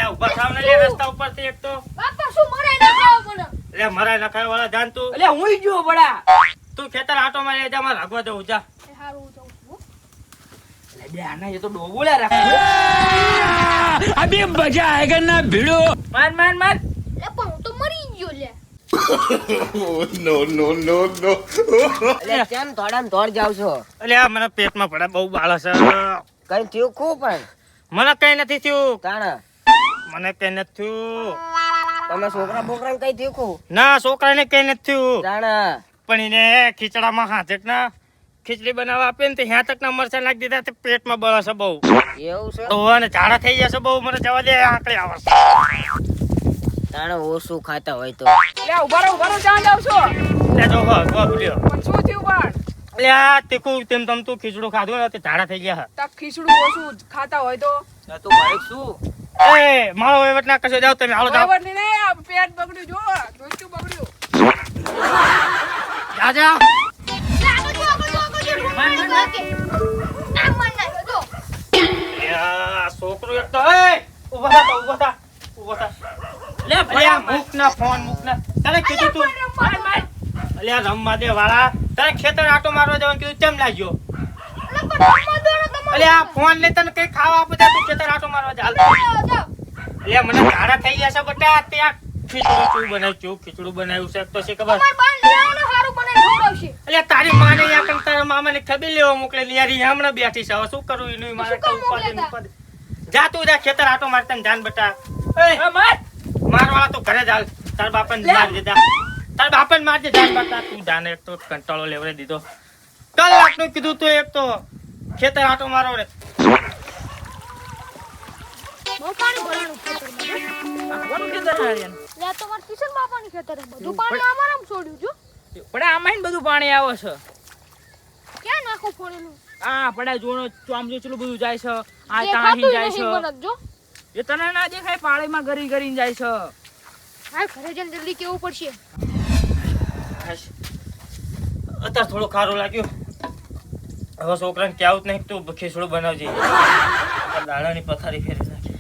અલ્યા ઉભા થાવ ને લે રસ્તા ઉપરથી એક તો બાપા શું મરાઈ ના ખાવ મને લે મરાય નખાય વાળા જાન તું એટલે હુંય જો બડા તું ખેતર આટો મારી જા માર રાખવા દઉં જા એ હારું જાઉં છું એટલે બે આના એ તો ડોબોલા રાખો अभी मजा आएगा ना भिड़ो માર માર માર એ પણ હું તો મરી ગયો લે એટલે કેમ થોડામ થોડ જાવ છો અલ્યા મને પેટમાં પડે બહુ બાળ છે કઈ થયું ખૂબ પણ મને કઈ નથી થયું તાણા મને કઈ નથી થયું તમે છોકરા બોકરા કઈ થયું ખૂબ ના છોકરાને કઈ નથી થયું તાણા પણ એને ખીચડામાં હાથક ના ખીચડી બનાવવા આપે ને તો ત્યાં તક ના મરચા નાખી દીધા તે પેટમાં બળે છે બહુ એવું છે તો અને ઝાડા થઈ જશે બહુ મને જવા દે આંકડી આવે તાણા ઓછું ખાતા હોય તો એટલે ઉભા રહો જાન જાવ છો લે જો હો બોલ્યો પણ શું થયું પણ એટલે આ તીખું તેમ તમ તું ખીચડું ખાધું ને તે ઝાડા થઈ ગયા તક ખીચડું ઓછું ખાતા હોય તો તું ભાઈ શું એ મારો વહીવટ ના કશો જાવ તમે હાલો જાવ બરાબર ને આ પેટ બગડ્યું જો દોસ્તું બગડ્યું જા જા આ છોકરું એક તો ઉભા થા લે અલ્યા મૂક ના ફોન મૂક ના તારે કીધું તું અલ્યા રમવા દે વાળા તારે ખેતર આટો મારવા જવાનું કીધું કેમ લાગ્યો અલ્યા ફોન લે તને કઈ ખાવા આપે તું ખેતર આટો મારવા ચાલ અલ્યા મને ઝાડા થઈ ગયા છે બટા ત્યાં ખીચડું બનાવ્યું છે તો છે ખબર અલ્યા તારી માને યા કન તારા મામાને ખબર લેવા મોકલે યારી હમણાં બેઠી છે હવે શું કરું એનું મારે ઉપાધિ જા તું જા ખેતર આટો મારતા ને જાન બટા એ માર મારવાળા તો ઘરે જાલ તાર બાપાને માર દીધા તાર બાપાને માર દે જાન બટા તું જાને એક તો કંટાળો લેવરે દીધો કલાક નું કીધું તું એક તો ખેતર આટો મારો રે પાણી ભરાણું ખેતરમાં કોનું ખેતર હારિયન લે તો માર કિશન બાપાની ખેતર બધું પાણી અમારામ છોડ્યું જો પણ આમાં બધું પાણી આવે છે ક્યાં નાખો ફોડેલું આ પડા જોણો આમ જો ચલું બધું જાય છે આ દેખાતું તાહી જાય નહીં મને છે જો એ તને ના દેખાય પાળીમાં ગરી ગરીને જાય છે હાલ ઘરે જઈને જલ્દી કેવું પડશે અત્યારે થોડું ખારું લાગ્યું હવે છોકરાને ક્યાં જ નહીં તું ખીચડું બનાવજે દાણાની પથારી ફેરી નાખી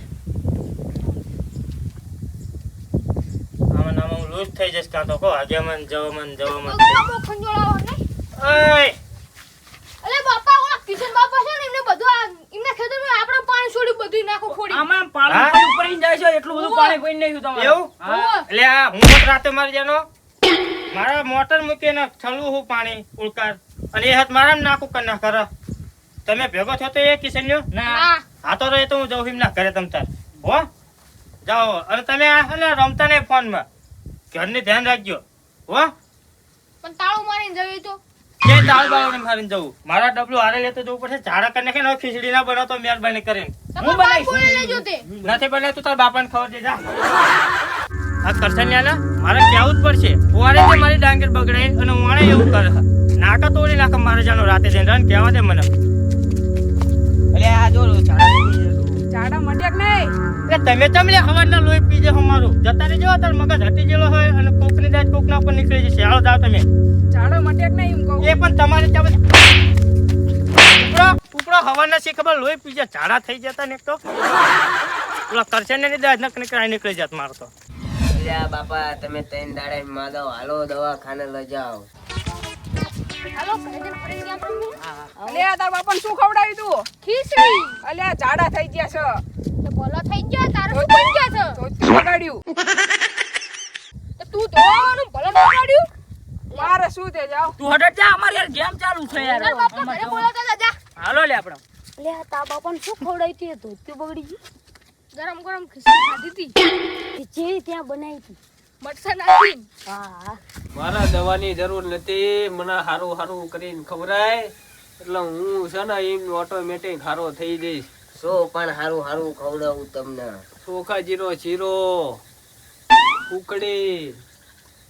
આમાં નામાં હું લૂઝ થઈ જઈશ કાં તો કહો આગેમન જવમન બહુ ખંજોળાવો નહીં ઓય અલે બાપા ઓલા કિશન બાપા છે ને એમને બધું એમના ખેતરમાં આપણે પાણી છોડી બધું નાખો ફોડી આમાં પાણી ઉપર જાય છે એટલું બધું પાણી કોઈ નહીં તમારે એવું એટલે આ હું તો રાતે મારી જાનો મારા મોટર મૂકીને ઠલવું હું પાણી ઉડકાર અને એ હાથ મારા નાખું કર ના કર તમે ભેગો થયો તો એ કિશન્યો ના હા તો રહે તો હું જઉં ના કરે તમ તાર હો જાઓ અને તમે આ રમતા નહીં ફોનમાં ઘરને ધ્યાન રાખજો હો પણ તાળું મારીને જવી તો કે દાળ બાળને મારીને જવું મારા ડબલું હારે લેતો જવું પડશે ઝાડા કરી નાખે ને ખીચડી ના બનાવતો મહેરબાની કરીને હું બનાવીશ લેજો તે નથી બનાવ તું તાર બાપાને ખબર દે જા આ કરસન્યાના મારે કેવું જ પડશે ફુવારે જે મારી ડાંગર બગડે અને વાણે એવું કરે નાકા તોડી નાખે મારે જાનો રાતે જઈને રન કહેવા દે મને એટલે આ જો ચાડા મટ્યાક નહીં એટલે તમે તમને હવારના લોહી પીજે અમારું જતા રહેજો તાર મગજ હટી ગયેલો હોય અને કોકની દાજ કોકના ઉપર નીકળી જશે હાલો જાઓ તમે ચાડો મટ્યાક નહીં એમ કહું એ પણ તમારે ત્યાં ઉપડો હવાના શી ખબર લોહી પીજે ઝાડા થઈ જતા ને એક તો પેલા કરસન્યાની દાજ નીકળી જાત મારો તો અલ્યા બાપા તમે ત્રણ દાડે માદવ હાલો દવાખાને લઈ જાઓ હાલો ઘરે જઈને ફરી ગયા આપણે અલ્યા તાર બાપાને શું ખવડાવ્યું તું ખીચડી અલ્યા ચાડા થઈ ગયા છે તો બોલો થઈ ગયા તારે શું બની ગયા છે ધોતી બગાડ્યું તો તું ધોવાનું ભલો બગાડ્યું મારે શું તે જાવ તું હટટ જા અમારે યાર ગેમ ચાલુ છે યાર તાર બાપા ઘરે બોલાવતા હતા, જા હાલો લે આપણે લે તા બાપાને શું ખવડાવી હતી ધોતી બગડી ગઈ ગરમ ગરમ ખીચડી ખાધી હતી જે ત્યાં બનાવી હતી મરચાં નાખી હા મારા દવાની જરૂર નથી મને હારું હારું કરીને ખવરાય એટલે હું છે ને એમ ઓટોમેટિક હારો થઈ જઈશ શું પણ હારું હારું ખવડાવું તમને ચોખા જીરો ચીરો ઉકડી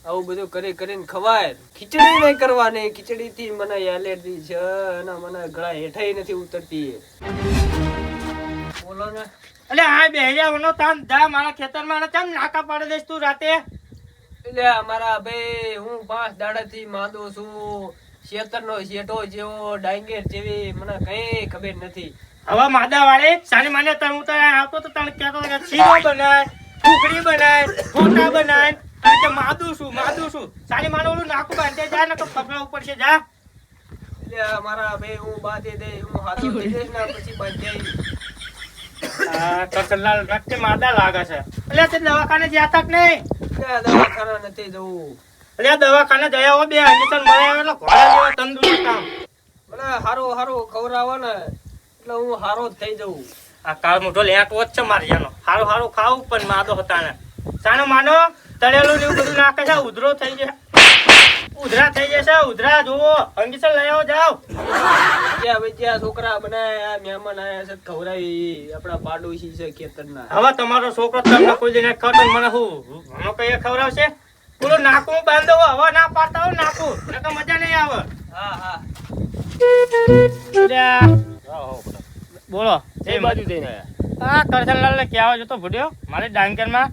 આવું બધું કરીને ખવાય ખીચડી નહીં કરવાની ખીચડી થી મને એલર્જી છે અને મને ગળા હેઠાઈ નથી ઉતરતી બોલો ને એટલે હા બે નો તાન જા મારા ખેતરમાં કેમ નાકા પાડી દઈશ તું રાતે એટલે અમારા ભાઈ હું 5 દાડાથી માંદો છું શેતરનો શેઠો જેવો ડાંગેર જેવી મને કઈ ખબર નથી હવે માદા વાળે સાની માને તને હું તો આવતો તો તને કહેતો હતો કે શીરો બનાય, ખુખડી બનાય, ફોટા બનાય, અને કે માદું છું સાની માને ઓલું નાકું બાંધે જા ને તો પગલા ઉપર છે જા. એટલે મારા ભાઈ હું બાંધી દે હું હાથો થઈ જઈશ ને પછી બાંધી આ કરસનલાલ રસ્તે માદા લાગે છે. એટલે તે દવાખાને જ્યાં તક નહીં. દવાખાના નથી જવું. એટલે દવાખાને જયા હો બે ઇન્જેક્શન મળે એટલે ઘોડા જેવા તંદુરસ્ત આમ. એટલે હારું ખવડાવો ને એટલે હું હારો જ થઈ જઉં. આ કાળ મોઢો લેટવો જ છે મારે જાનો. હારું ખાવું પણ માદો હતા ને સાનો માનો તળેલું ને એવું બધું નાખે છે. ઉધરા થઈ જશે. ઉધરા જુઓ ઇન્જેક્શન લઈ આવો જાઓ. જ્યાં છોકરા બનાયા મહેમાન આયા છે ખવડાવી આપડા પાડોશી છે ખેતરના. હવે તમારો છોકરો તમને કોઈ દિને ખવડાવે મને હું કઈ ખવડાવશે? પૂરું નાકું બાંધો હવે ના પાડતા હોય નાકું નકર મજા નહીં આવે. હા બોલો એ બાજુ જઈને આયા. આ કરસનલાલ ને કહેવા જતો ભૂડ્યો મારે ડાંગરમાં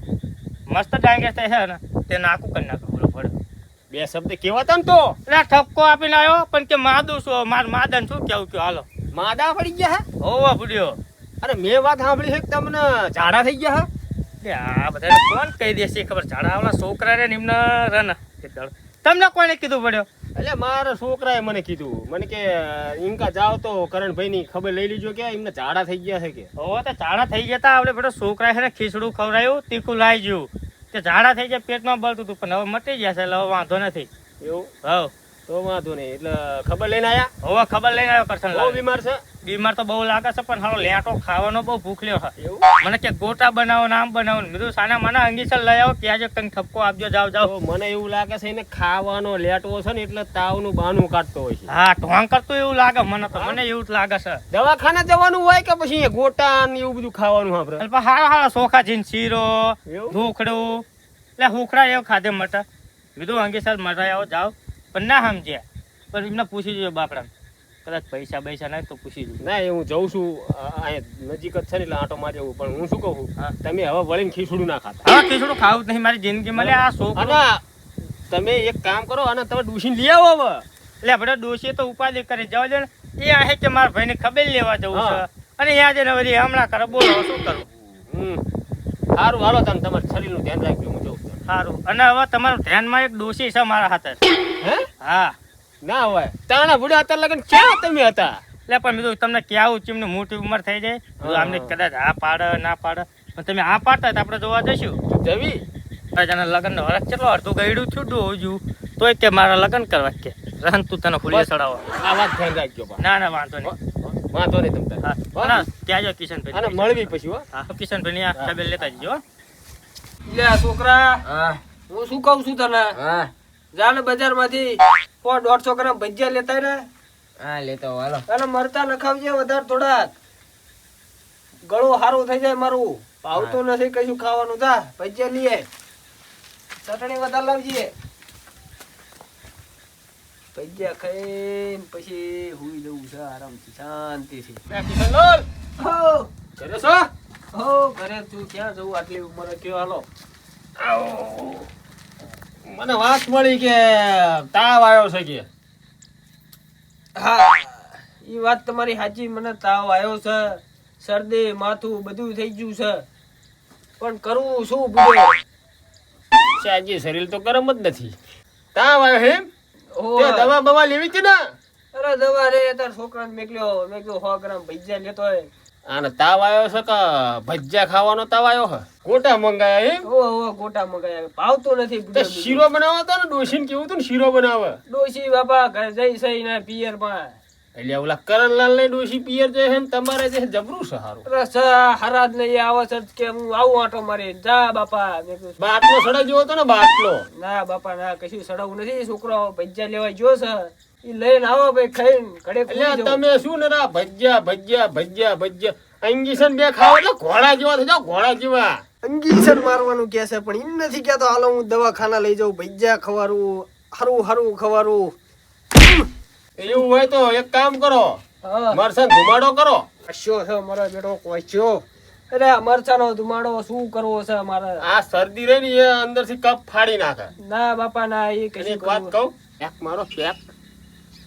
મસ્ત ડાંગર થાય છે ને તે નાકું કરી નાખો. બોલો ભડ્યો બે શબ્દ કેવાતા ને તો એટલે ઠપકો આપીને આવ્યો પણ કે માદું છું માદન શું કેવું કયો હાલો. માદા પડી ગયા હોવા ભૂડ્યો. અરે મેં વાત સાંભળી છે કે તમને ઝાડા થઈ ગયા આ બધા કોણ કહી દેશે ખબર? ઝાડા વાળા છોકરા રે નિમ્ન રન તમને કોને કીધું પડ્યો? એટલે મારા છોકરાએ મને કીધું મને કે ઇનકા જાવ તો કરણભાઈ ની ખબર લઈ લીજો કે એમને ઝાડા થઈ ગયા છે કે. હવે તો ઝાડા થઈ ગયા તા આપણે બધો છોકરા છે ને ખીચડું ખવડાયું તીખું લાવી ગયું તે ઝાડા થઈ ગયા પેટમાં બળતું હતું પણ હવે મટી ગયા છે એટલે હવે વાંધો નથી. એવું હવ તો વાંધો નહીં. એટલે ખબર લઈને આયા. હવે ખબર લઈને આવ્યો બહુ કરસનલાલ. બીમાર છે. બીમાર તો બહુ લાગે છે પણ હાલો લેટો ખાવાનો બહુ ભૂખ લ્યો છે. એવું મને કે ગોટા બનાવો નામ બનાવો બીજું સાના માના અંગીસર લઈ આવો ત્યાં જો કંઈક ઠપકો આપજો જાઓ તો મને એવું લાગે છે એને ખાવાનો લેટવો છે ને એટલે તાવનું બાનું કાઢતો હોય છે. હા ઢોંગ કરતું એવું લાગે મને તો મને એવું જ લાગે છે. દવાખાને જવાનું હોય કે પછી ગોટા ને એવું બધું ખાવાનું આપણે. એટલે હારા ચોખા જીન શીરો એવું? ઢોકળું એટલે હુખડા એવું ખાધે મટા બીજું અંગીસર મટાઈ આવો જાઓ પણ ના સમજ્યા પણ એમને પૂછી જોજો બાપડા કદાચ પૈસા નહીં તો પૂછી જોજો. ના એ હું જઉં છું અહીંયા નજીક જ છે ને એટલે આંટો મારી જવું પણ હું શું કહું હા. તમે હવે વળીને ખીચડું ના ખાતા. હા ખીચડું ખાવું જ નહીં મારી જિંદગીમાં લે આ છોકરો. અને તમે એક કામ કરો અને તમે ડૂસીને લઈ આવો હવે. એટલે આપણે ડોશી તો ઉપાધિ કરી જવા દે ને એ આ કે મારા ભાઈને ખબર લેવા જવું છે હા. અને યાદ ને વળી હમણાં કરે બોલો શું કરું. સારું હાલો તમે તમારા શરીરનું ધ્યાન રાખજો હું જઉં છું. સારું અને હવે તમારું ધ્યાનમાં એક ડોશી છે મારા હાથે. હે હા ના હોય તાણા ભૂડા અત્યારે લગન ક્યાં તમે હતા? એટલે પણ બીજું તમને કેવું ચીમની મોટી ઉંમર થઈ જાય તો આમને કદાચ હા પાડે ના પાડે પણ તમે આ પાડતા તો આપણે જોવા જઈશું. જવી રાજાના લગ્ન નો વરસ કેટલો અડધું ગયડું છૂટું હોજું તોય કે મારા લગ્ન કરવા કે રહન તું તને ખુલ્લે ચડાવો. આ વાત ધ્યાન રાખજો બા. ના વાંધો નહીં. વાંધો નહીં તમ તારે. હા ત્યાં જો કિશનભાઈ અને મળવી પછી હો. હા કિશનભાઈ ની આ ટેબલ લેતા જજો. લે છોકરા હા હું શું કહું છું તને હા જાને બજાર માંથી 150 ગ્રામ ભજીયા લેતા રે હા લેતો હાલો. અને મરચા નખાવજે વધારે થોડાક ગળું સારું થઈ જાય મારું ભાવતું નથી કશું ખાવાનું. જા ભજીયા લઈએ ચટણી વધારે લાવજે. ભજીયા ખાઈને પછી હુઈ જવું છે આરામથી શાંતિથી. કિશનલાલ હો ઘરે છો? હો ઘરે તું ક્યાં જવું આટલી ઉંમરે કયો હાલો. મને વાત મળી કે તાવ આવ્યો છે કે. હા ઈ વાત તમારી સાચી. મને તાવ આવ્યો છે શરદી માથું બધું થઈ ગયું છે પણ કરવું શું બુડો? સાજી શરીર તો ગરમ જ નથી. તાવ આવ્યો હે? તે દવા બવા લેવી હતી ને? અરે દવા રે તાર છોકરાને મેકલ્યો 100 ગ્રામ ભજીયા લેતો હોય. આને તાવ આવ્યો છે કે ભજીયા ખાવાનો તાવ આવ્યો છે? ગોટા મંગાયા હે? ઓ ગોટા મંગાયા. ભાવતો નથી. તે શીરો બનાવો તો ને ડોશીને કેવું હતું ને શીરો બનાવે. ડોશી બાપા ઘરે જઈ સઈ ના પિયર માં એટલે ઓલા કરણલાલ ને ડોશી પિયર જે છે ને તમારે જે જબરું છે હારું. અરે હરાજ ને આવે છે કે હું આવું આટો મારી જા બાપા. બાટલો સડા જેવો હતો ને બાટલો. ના બાપા ના કશું સડાવું નથી. છોકરો ભજીયા લેવા ગયો છે ઈ લઈને આવો ભાઈ ખાઈને ઘડે. એટલે તમે શું ને રા ભજીયા અંગીસન બે ખાવ એટલે ઘોડા જેવા થઈ જાવ. ઘોડા જેવા અંગીસન મારવાનું કે છે પણ એમ નથી કેતો હાલો હું દવાખાના લઈ જાઉં ભજીયા ખવારું હારું ખવારું. એવું હોય તો એક કામ કરો મરચાં ધુમાડો કરો. કશો છે મારો બેટો કોચ્યો. અરે મરચાનો ધુમાડો શું કરવો છે મારે? આ શરદી રે ને એ અંદર થી કપ ફાડી નાખે. ના બાપા ના એ કઈ વાત કહું એક મારો પેક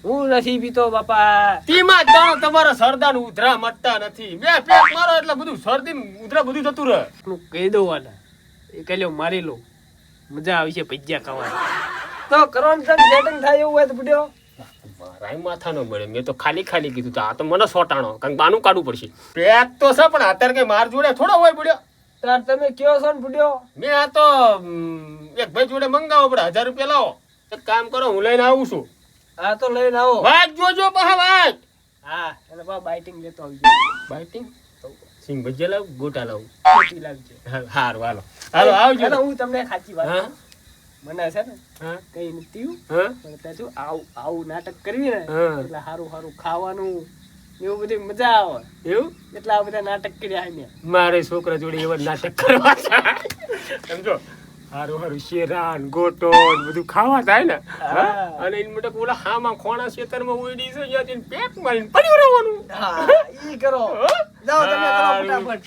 હું નથી પીતો બાપા. તેમાં જ જાણો તમારા સરદાર ઉધરા મટતા નથી. બે પેક મારો એટલે બધું શરદી ને ઉધરા બધું જતું રહે. હું કહી દઉં વાલા એ કલ્યો મારી લો મજા આવી છે ભજીયા ખાવાની. તો કરવાનું છે સેટિંગ થાય એવું હોય તો બુડ્યો મારાય માથા ન મળે. મેં તો ખાલી કીધું આ તો મને સોટાણો કારણ બાનું કાઢવું પડશે. પેક તો છે પણ અત્યારે કઈ માર જોડે થોડો હોય પડ્યો. તાર તમે કયો છો ને બુડ્યો? મેં આ તો એક ભાઈ જોડે મંગાવો પડે 1000 રૂપિયા લાવો. એક કામ કરો હું લઈને આવું છું. હા તો લઈને આવો. વાજ જોજો પાછા વાજ. હા અને બા બાઇટિંગ લેતો આવજો. બાઇટિંગ સિંગ ભજીયા લાવ ગોટા લાવું. ખોટી લાગજો. હારું હાલો હાલો આવજો. અને હું તમને સાચી વાત હા મને છે ને હા કઈ નથી હા પણ ત્યાં શું આવું નાટક કરવી ને હા. એટલે સારું ખાવાનું એવું બધી મજા આવે. એવું એટલા બધા નાટક કર્યા મેં. મારે છોકરા જોડે એવા જ નાટક કરવા છે. સમજો હારું શેરાન ગોટો ને બધું ખાવા થાય ને. હા. અને એની માટે ઓલા હામાં ખોણા ખેતરમાં ઉડી છે ત્યાંથી પેક મારીને પડ્યું રહેવાનું. હા ઈ કરો. જાઓ તમે કરો હારું. ફટાફટ.